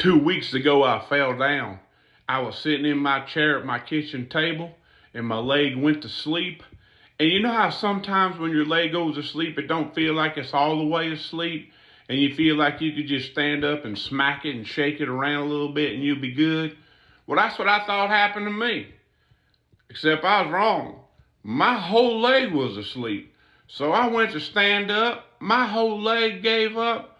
2 weeks ago, I fell down. I was sitting in my chair at my kitchen table, and my leg went to sleep. And you know how sometimes when your leg goes to sleep, it don't feel like it's all the way asleep, and you feel like you could just stand up and smack it and shake it around a little bit and you'll be good? Well, that's what I thought happened to me. Except I was wrong. My whole leg was asleep. So I went to stand up, my whole leg gave up,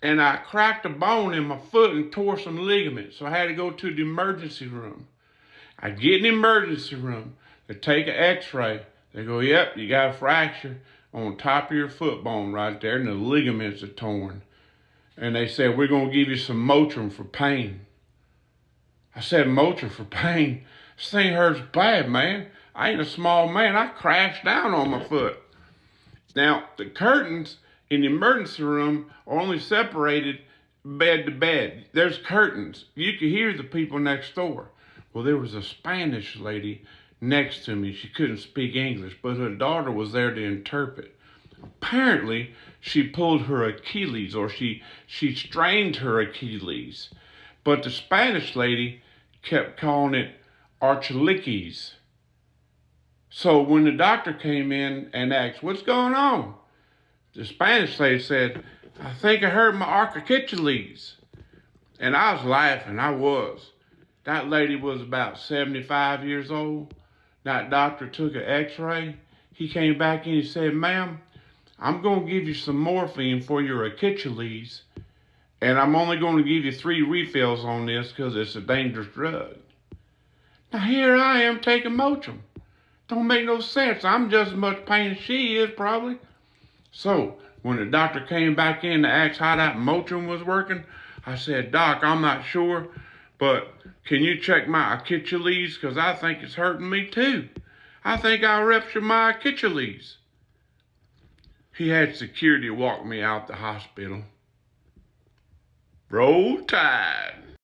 and I cracked a bone in my foot and tore some ligaments. So I had to go to the emergency room. I get in the emergency room. They take an x-ray. They go, yep, you got a fracture on top of your foot bone right there, and the ligaments are torn. And they said, we're going to give you some Motrin for pain. I said, Motrin for pain? This thing hurts bad, man. I ain't a small man. I crashed down on my foot. Now, the curtains in the emergency room are only separated bed to bed. There's curtains. You could hear the people next door. Well, there was a Spanish lady next to me. She couldn't speak English, but her daughter was there to interpret. Apparently, she pulled her Achilles, or she strained her Achilles. But the Spanish lady kept calling it Archiliques. So when the doctor came in and asked, what's going on? The Spanish lady said, I think I hurt my Archiliques. And I was laughing, I was. That lady was about 75 years old. That doctor took an x-ray. He came back and he said, ma'am, I'm going to give you some morphine for your Achilles, and I'm only going to give you 3 refills on this because it's a dangerous drug. Now here I am taking Motrin. Don't make no sense. I'm just as much pain as she is, probably. So when the doctor came back in to ask how that Motrin was working, I said, Doc, I'm not sure, but can you check my Achilles? Because I think it's hurting me too. I think I ruptured my Achilles. He had security walk me out the hospital. Roll Tide.